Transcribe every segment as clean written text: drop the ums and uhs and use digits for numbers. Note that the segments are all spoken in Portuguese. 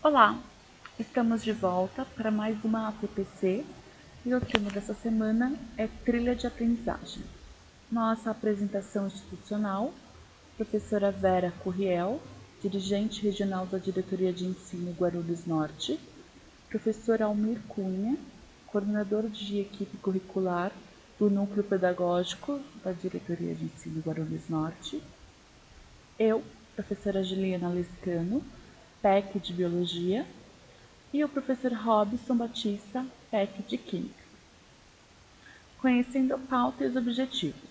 Olá, estamos de volta para mais uma ATPC e o tema dessa semana é trilha de aprendizagem. Nossa apresentação institucional, professora Vera Curriel, dirigente regional da Diretoria de Ensino Guarulhos Norte, professor Almir Cunha, coordenador de equipe curricular do Núcleo Pedagógico da Diretoria de Ensino Guarulhos Norte, eu, professora Juliana Lescano, PEC de Biologia, e o professor Robson Batista, PEC de Química. Conhecendo a pauta e os objetivos.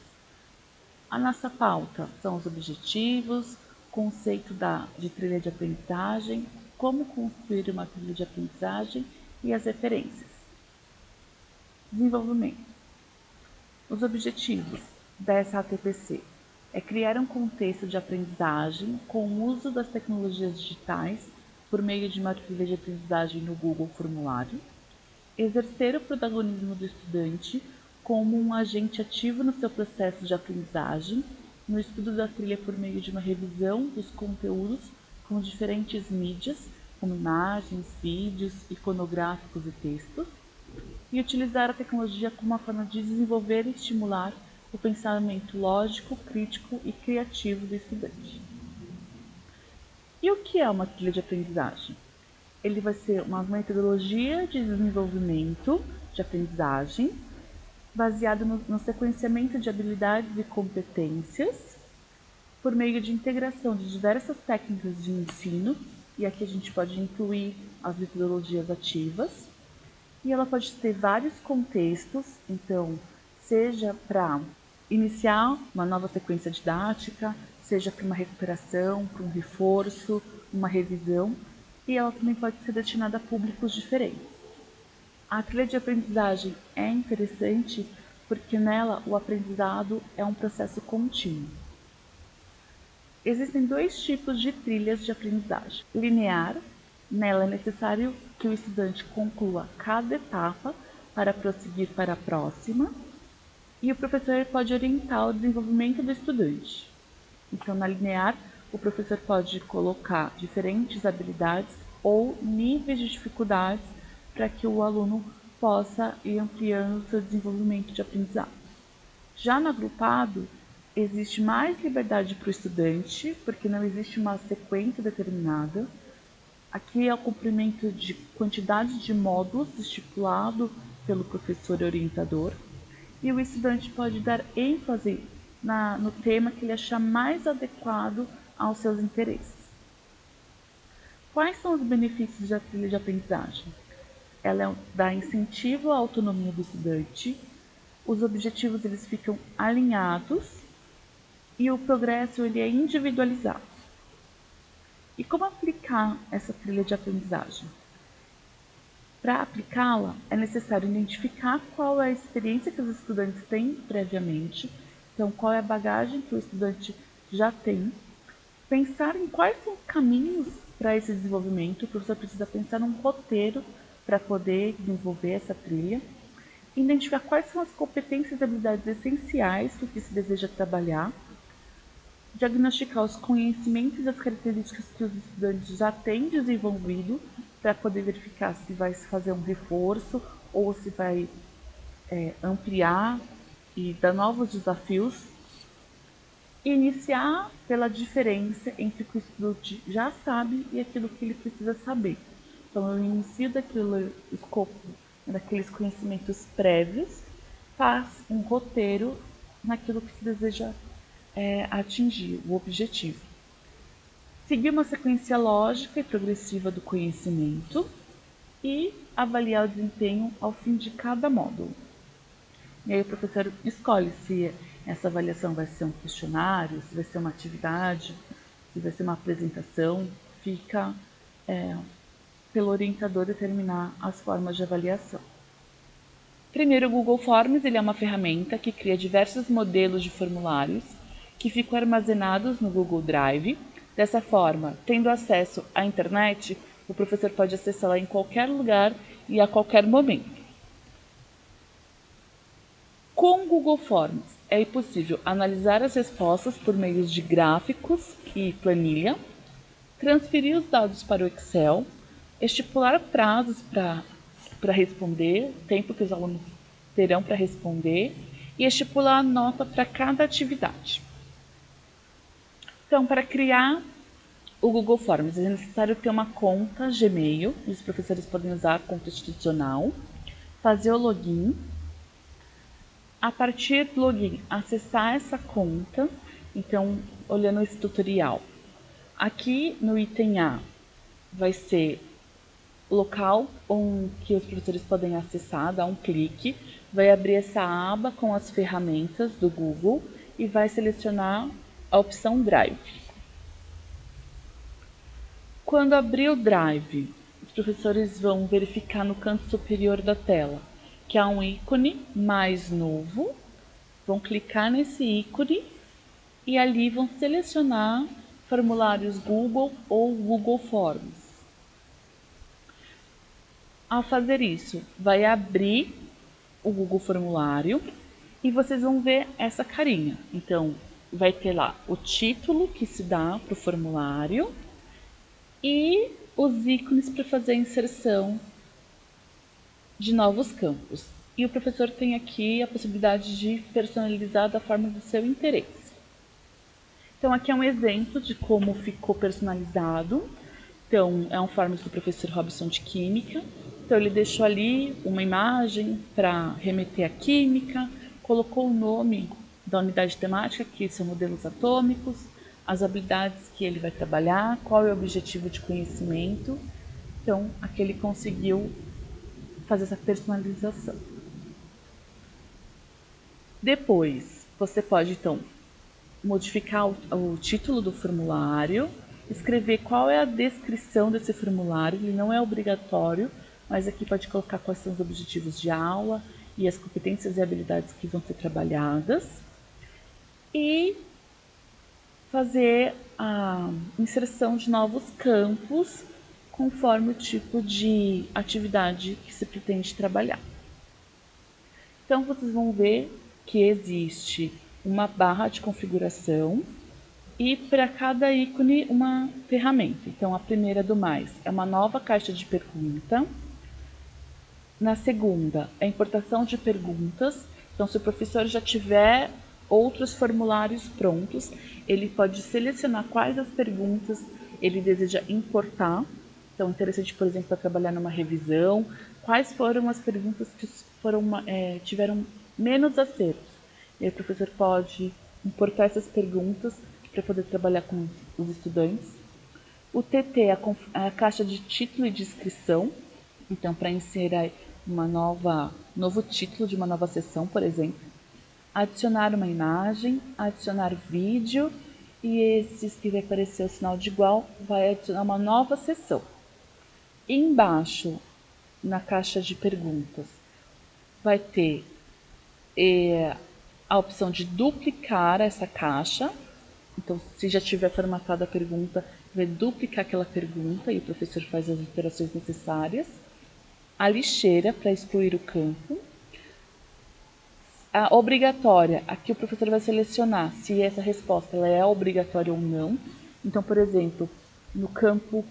A nossa pauta são os objetivos, conceito de trilha de aprendizagem, como construir uma trilha de aprendizagem e as referências. Desenvolvimento. Os objetivos dessa ATPC é criar um contexto de aprendizagem com o uso das tecnologias digitais por meio de uma trilha de aprendizagem no Google Formulário, exercer o protagonismo do estudante como um agente ativo no seu processo de aprendizagem, no estudo da trilha por meio de uma revisão dos conteúdos com diferentes mídias, como imagens, vídeos, iconográficos e textos, e utilizar a tecnologia como uma forma de desenvolver e estimular o pensamento lógico, crítico e criativo do estudante. E o que é uma trilha de aprendizagem? Ele vai ser uma metodologia de desenvolvimento de aprendizagem baseado no sequenciamento de habilidades e competências por meio de integração de diversas técnicas de ensino, e aqui a gente pode incluir as metodologias ativas, e ela pode ter vários contextos, então, seja para iniciar uma nova sequência didática, seja para uma recuperação, para um reforço, uma revisão, e ela também pode ser destinada a públicos diferentes. A trilha de aprendizagem é interessante porque nela o aprendizado é um processo contínuo. Existem dois tipos de trilhas de aprendizagem. Linear, nela é necessário que o estudante conclua cada etapa para prosseguir para a próxima, e o professor pode orientar o desenvolvimento do estudante. Então, na linear, o professor pode colocar diferentes habilidades ou níveis de dificuldades para que o aluno possa ir ampliando o seu desenvolvimento de aprendizado. Já no agrupado, existe mais liberdade para o estudante, porque não existe uma sequência determinada. Aqui é o cumprimento de quantidade de módulos estipulado pelo professor orientador, e o estudante pode dar ênfase no tema que ele achar mais adequado aos seus interesses. Quais são os benefícios da trilha de aprendizagem? Ela dá incentivo à autonomia do estudante, os objetivos eles ficam alinhados e o progresso ele é individualizado. E como aplicar essa trilha de aprendizagem? Para aplicá-la, é necessário identificar qual é a experiência que os estudantes têm previamente, então qual é a bagagem que o estudante já tem, pensar em quais são os caminhos para esse desenvolvimento. O professor precisa pensar num roteiro para poder desenvolver essa trilha, identificar quais são as competências e habilidades essenciais que se deseja trabalhar, diagnosticar os conhecimentos e as características que os estudantes já têm desenvolvido para poder verificar se vai se fazer um reforço ou se vai ampliar e dar novos desafios, e iniciar pela diferença entre o que o estudante já sabe e aquilo que ele precisa saber. Então, eu inicio daquele escopo, daqueles conhecimentos prévios, faz um roteiro naquilo que se deseja atingir, o objetivo. Seguir uma sequência lógica e progressiva do conhecimento e avaliar o desempenho ao fim de cada módulo. E aí o professor escolhe se essa avaliação vai ser um questionário, se vai ser uma atividade, se vai ser uma apresentação. Fica pelo orientador determinar as formas de avaliação. Primeiro, o Google Forms ele é uma ferramenta que cria diversos modelos de formulários que ficam armazenados no Google Drive. Dessa forma, tendo acesso à internet, o professor pode acessá-la em qualquer lugar e a qualquer momento. Com o Google Forms, é possível analisar as respostas por meio de gráficos e planilha, transferir os dados para o Excel, estipular prazos para responder, tempo que os alunos terão para responder, e estipular a nota para cada atividade. Então, para criar o Google Forms, é necessário ter uma conta Gmail, os professores podem usar a conta institucional, fazer o login. A partir do login, acessar essa conta. Então, olhando esse tutorial, aqui no item A vai ser o local que os professores podem acessar, dar um clique, vai abrir essa aba com as ferramentas do Google e vai selecionar a opção Drive. Quando abrir o Drive, os professores vão verificar no canto superior da tela que há um ícone mais novo, vão clicar nesse ícone e ali vão selecionar formulários Google ou Google Forms. Ao fazer isso, vai abrir o Google Formulário e vocês vão ver essa carinha. Então, vai ter lá o título que se dá para o formulário e os ícones para fazer a inserção de novos campos. E o professor tem aqui a possibilidade de personalizar da forma do seu interesse. Então, aqui é um exemplo de como ficou personalizado. Então, é um Forms do professor Robson de Química. Então, ele deixou ali uma imagem para remeter à química, colocou o nome da unidade temática, que são modelos atômicos, as habilidades que ele vai trabalhar, qual é o objetivo de conhecimento. Então, aqui ele conseguiu fazer essa personalização. Depois, você pode, então, modificar o título do formulário, escrever qual é a descrição desse formulário, ele não é obrigatório, mas aqui pode colocar quais são os objetivos de aula e as competências e habilidades que vão ser trabalhadas. E fazer a inserção de novos campos conforme o tipo de atividade que se pretende trabalhar. Então, vocês vão ver que existe uma barra de configuração e para cada ícone uma ferramenta. Então, a primeira do mais é uma nova caixa de pergunta. Na segunda, a importação de perguntas. Então, se o professor já tiver outros formulários prontos, ele pode selecionar quais as perguntas ele deseja importar. Então, interessante, por exemplo, para trabalhar numa revisão, quais foram as perguntas que tiveram menos acertos. E aí o professor pode importar essas perguntas para poder trabalhar com os estudantes. O TT é a caixa de título e descrição. Então, para inserir novo título de uma nova sessão, por exemplo. Adicionar uma imagem, adicionar vídeo, e esses que vai aparecer o sinal de igual, vai adicionar uma nova sessão. Embaixo, na caixa de perguntas, vai ter a opção de duplicar essa caixa. Então, se já tiver formatada a pergunta, vai duplicar aquela pergunta e o professor faz as alterações necessárias. A lixeira para excluir o campo. A obrigatória, aqui o professor vai selecionar se essa resposta ela é obrigatória ou não. Então, por exemplo, no campo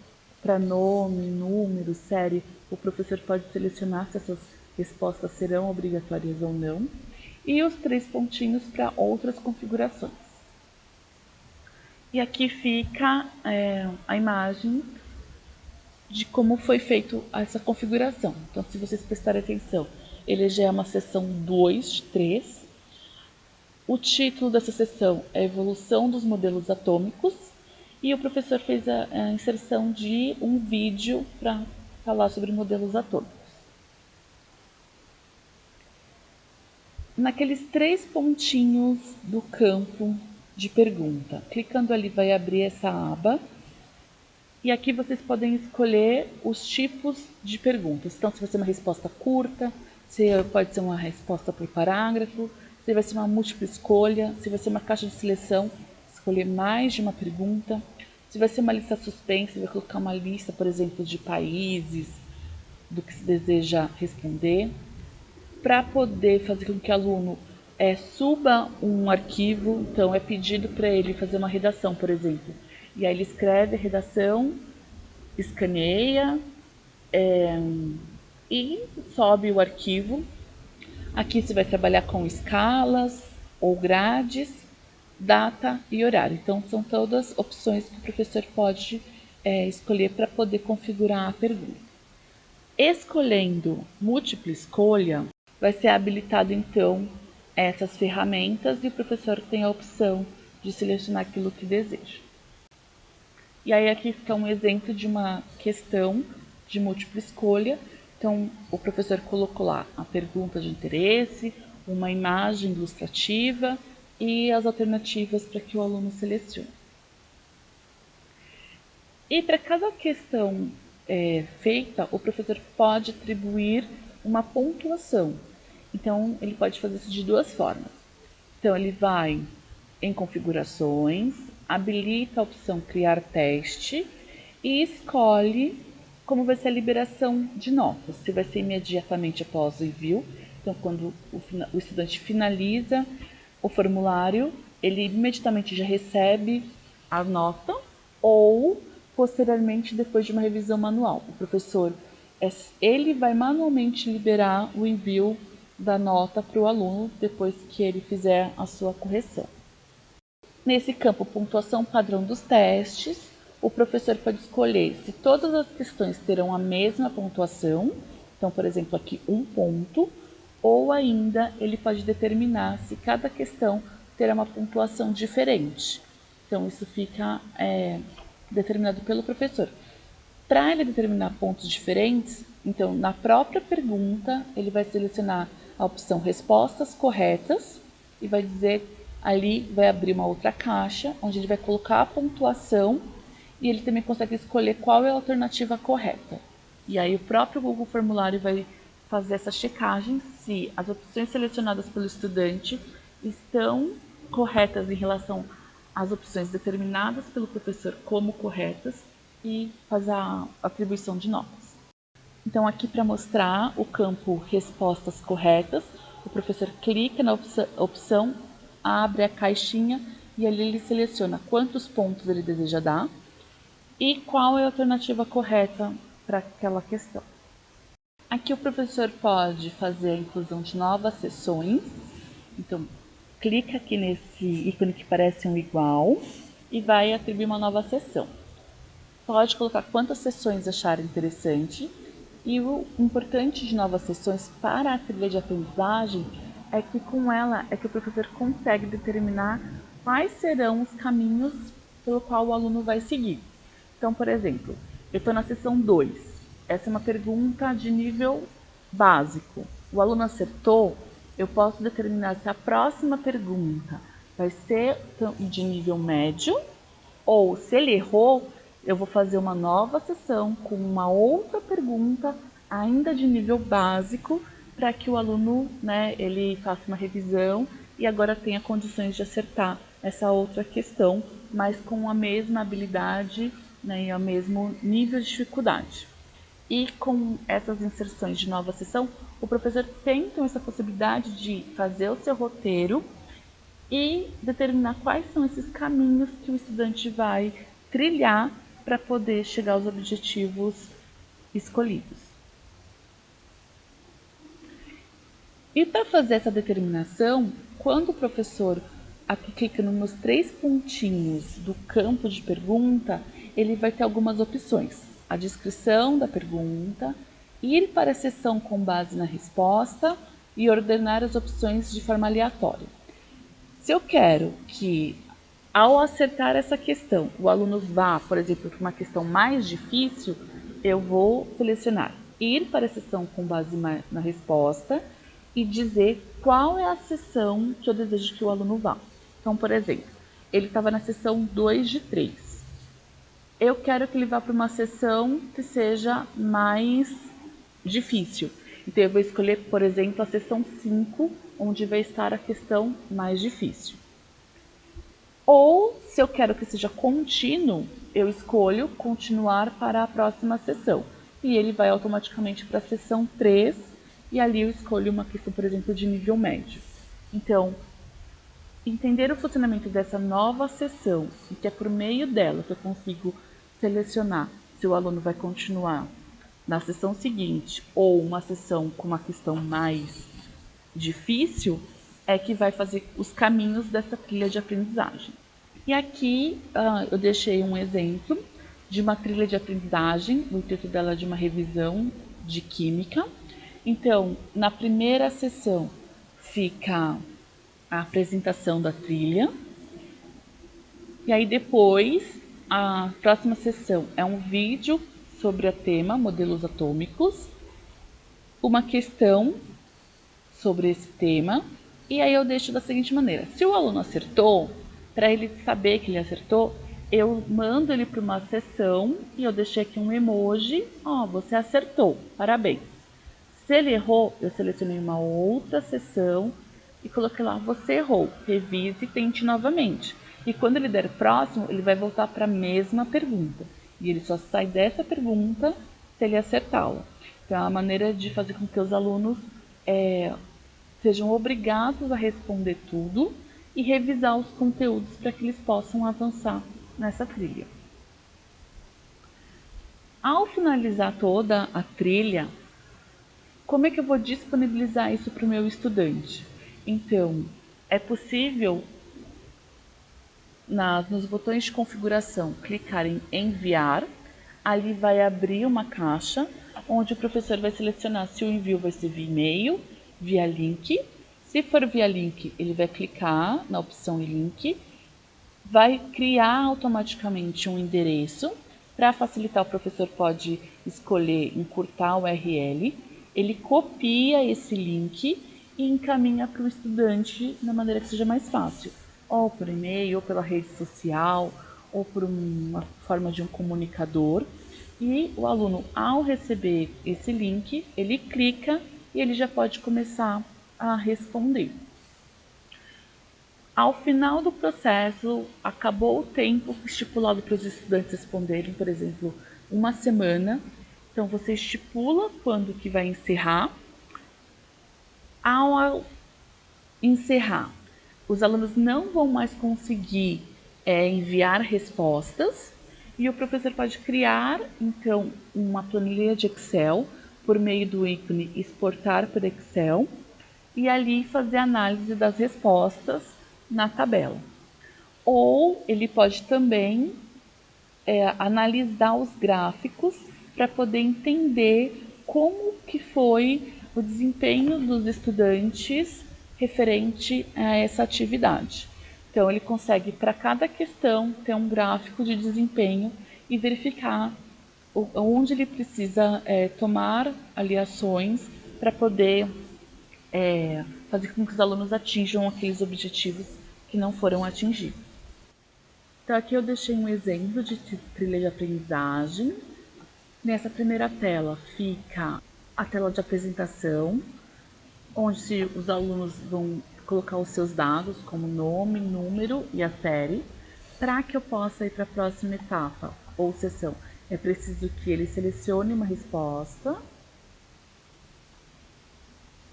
para nome, número, série, o professor pode selecionar se essas respostas serão obrigatórias ou não. E os 3 pontinhos para outras configurações. E aqui fica a imagem de como foi feita essa configuração. Então, se vocês prestarem atenção, ele já é uma seção 2 de 3. O título dessa seção é Evolução dos Modelos Atômicos e o professor fez a inserção de um vídeo para falar sobre modelos atômicos. Naqueles 3 pontinhos do campo de pergunta, clicando ali vai abrir essa aba. E aqui vocês podem escolher os tipos de perguntas. Então, se vai ser uma resposta curta, se pode ser uma resposta por parágrafo, se vai ser uma múltipla escolha, se vai ser uma caixa de seleção, escolher mais de uma pergunta. Se vai ser uma lista suspensa, vai colocar uma lista, por exemplo, de países, do que se deseja responder. Para poder fazer com que o aluno suba um arquivo, então é pedido para ele fazer uma redação, por exemplo. E aí ele escreve a redação, escaneia E sobe o arquivo. Aqui você vai trabalhar com escalas ou grades, data e horário. Então, são todas opções que o professor pode escolher para poder configurar a pergunta. Escolhendo múltipla escolha, vai ser habilitado então essas ferramentas e o professor tem a opção de selecionar aquilo que deseja. E aí aqui fica um exemplo de uma questão de múltipla escolha. Então, o professor colocou lá a pergunta de interesse, uma imagem ilustrativa e as alternativas para que o aluno selecione. E para cada questão feita, o professor pode atribuir uma pontuação. Então, ele pode fazer isso de duas formas. Então, ele vai em configurações, habilita a opção criar teste e escolhe como vai ser a liberação de notas. Se vai ser imediatamente após o envio, então quando o estudante finaliza o formulário, ele imediatamente já recebe a nota ou posteriormente depois de uma revisão manual. O professor, ele vai manualmente liberar o envio da nota para o aluno depois que ele fizer a sua correção. Nesse campo pontuação padrão dos testes, o professor pode escolher se todas as questões terão a mesma pontuação, então, por exemplo, aqui 1 ponto, ou ainda ele pode determinar se cada questão terá uma pontuação diferente. Então, isso fica determinado pelo professor. Para ele determinar pontos diferentes, então, na própria pergunta, ele vai selecionar a opção respostas corretas e vai dizer, ali vai abrir uma outra caixa, onde ele vai colocar a pontuação e ele também consegue escolher qual é a alternativa correta. E aí o próprio Google Formulário vai fazer essa checagem se as opções selecionadas pelo estudante estão corretas em relação às opções determinadas pelo professor como corretas e faz a atribuição de notas. Então, aqui para mostrar o campo respostas corretas, o professor clica na opção, abre a caixinha e ali ele seleciona quantos pontos ele deseja dar e qual é a alternativa correta para aquela questão. Aqui o professor pode fazer a inclusão de novas seções. Então, clica aqui nesse ícone que parece um igual e vai atribuir uma nova seção. Pode colocar quantas sessões achar interessante. E o importante de novas sessões para a trilha de aprendizagem é que com ela é que o professor consegue determinar quais serão os caminhos pelo qual o aluno vai seguir. Então, por exemplo, eu estou na sessão 2. Essa é uma pergunta de nível básico. O aluno acertou, eu posso determinar se a próxima pergunta vai ser de nível médio ou, se ele errou, eu vou fazer uma nova sessão com uma outra pergunta, ainda de nível básico, para que o aluno, ele faça uma revisão e agora tenha condições de acertar essa outra questão, mas com a mesma habilidade, e o mesmo nível de dificuldade. E com essas inserções de nova sessão, o professor tem então essa possibilidade de fazer o seu roteiro e determinar quais são esses caminhos que o estudante vai trilhar para poder chegar aos objetivos escolhidos. E para fazer essa determinação, quando o professor aqui clica nos 3 pontinhos do campo de pergunta, ele vai ter algumas opções. A descrição da pergunta, ir para a seção com base na resposta e ordenar as opções de forma aleatória. Se eu quero que, ao acertar essa questão, o aluno vá, por exemplo, para uma questão mais difícil, eu vou selecionar ir para a seção com base na resposta e dizer qual é a seção que eu desejo que o aluno vá. Então, por exemplo, ele estava na seção 2 de 3. Eu quero que ele vá para uma seção que seja mais difícil. Então, eu vou escolher, por exemplo, a seção 5, onde vai estar a questão mais difícil. Ou, se eu quero que seja contínuo, eu escolho continuar para a próxima sessão. E ele vai automaticamente para a sessão 3, e ali eu escolho uma questão, por exemplo, de nível médio. Então, entender o funcionamento dessa nova sessão, e que é por meio dela que eu consigo selecionar se o aluno vai continuar na sessão seguinte ou uma sessão com uma questão mais difícil, é que vai fazer os caminhos dessa trilha de aprendizagem. E aqui eu deixei um exemplo de uma trilha de aprendizagem, o intuito dela é de uma revisão de química. Então, na primeira sessão fica a apresentação da trilha, e aí depois a próxima sessão é um vídeo sobre o tema modelos atômicos, uma questão sobre esse tema, e aí eu deixo da seguinte maneira: se o aluno acertou, para ele saber que ele acertou, eu mando ele para uma sessão e eu deixei aqui um emoji, ó, você acertou, parabéns. Se ele errou, eu selecionei uma outra sessão e coloquei lá, você errou, revise e tente novamente. E quando ele der próximo, ele vai voltar para a mesma pergunta. E ele só sai dessa pergunta se ele acertá-la. Então é uma maneira de fazer com que os alunos sejam obrigados a responder tudo e revisar os conteúdos para que eles possam avançar nessa trilha. Ao finalizar toda a trilha, como é que eu vou disponibilizar isso para o meu estudante? Então, é possível, nos botões de configuração, clicar em enviar, ali vai abrir uma caixa, onde o professor vai selecionar se o envio vai ser via e-mail, via link. Se for via link, ele vai clicar na opção link, vai criar automaticamente um endereço. Para facilitar, o professor pode escolher encurtar o URL, ele copia esse link e encaminha para o estudante da maneira que seja mais fácil, ou por e-mail, ou pela rede social, ou por uma forma de um comunicador. E o aluno, ao receber esse link, ele clica e ele já pode começar a responder. Ao final do processo, acabou o tempo estipulado para os estudantes responderem, por exemplo, uma semana. Então, você estipula quando que vai encerrar. Ao encerrar, os alunos não vão mais conseguir enviar respostas e o professor pode criar, então, uma planilha de Excel por meio do ícone exportar para Excel e ali fazer análise das respostas na tabela. Ou ele pode também analisar os gráficos para poder entender como que foi o desempenho dos estudantes referente a essa atividade. Então, ele consegue, para cada questão, ter um gráfico de desempenho e verificar onde ele precisa tomar ali ações para poder fazer com que os alunos atinjam aqueles objetivos que não foram atingidos. Então, aqui eu deixei um exemplo de trilha de aprendizagem. Nessa primeira tela fica a tela de apresentação, onde os alunos vão colocar os seus dados, como nome, número e a série. Para que eu possa ir para a próxima etapa ou sessão, é preciso que ele selecione uma resposta,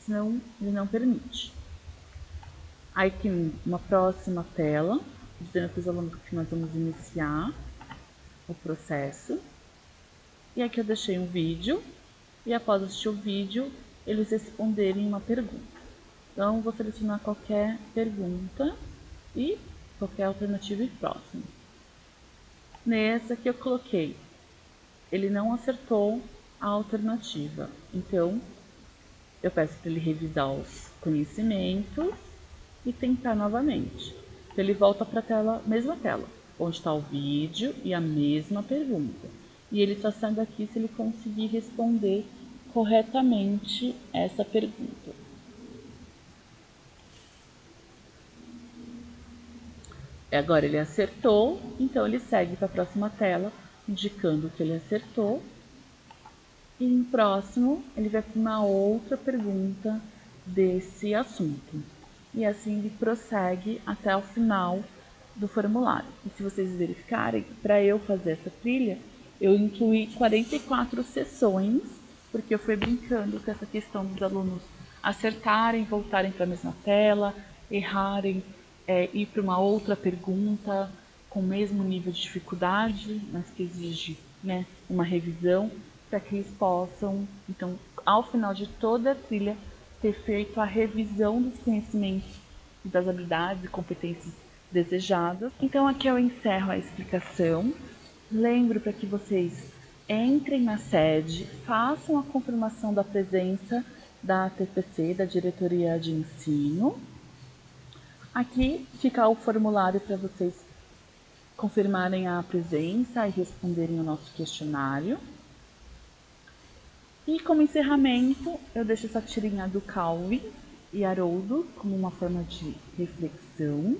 senão ele não permite. Aí tem uma próxima tela, dizendo para os alunos que nós vamos iniciar o processo. E aqui eu deixei um vídeo, e após assistir o vídeo, eles responderem uma pergunta. Então, vou selecionar qualquer pergunta e qualquer alternativa e próximo. Nessa aqui eu coloquei, ele não acertou a alternativa. Então, eu peço para ele revisar os conhecimentos e tentar novamente. Então, ele volta para a mesma tela, onde está o vídeo e a mesma pergunta. E ele só sai daqui se ele conseguir responder corretamente essa pergunta. Agora ele acertou, então ele segue para a próxima tela, indicando que ele acertou. E no próximo, ele vai para uma outra pergunta desse assunto. E assim ele prossegue até o final do formulário. E se vocês verificarem, para eu fazer essa trilha, eu incluí 44 sessões, porque eu fui brincando com essa questão dos alunos acertarem, voltarem para a mesma tela, errarem, ir para uma outra pergunta com o mesmo nível de dificuldade, mas que exige uma revisão. para que eles possam, então, ao final de toda a trilha, ter feito a revisão dos conhecimentos e das habilidades e competências desejadas. Então aqui eu encerro a explicação. Lembro para que vocês entrem na sede, façam a confirmação da presença da TPC, da Diretoria de Ensino. Aqui fica o formulário para vocês confirmarem a presença e responderem o nosso questionário. E como encerramento, eu deixo essa tirinha do Calvin e Haroldo como uma forma de reflexão.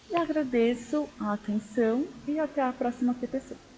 E agradeço a atenção e até a próxima TPC.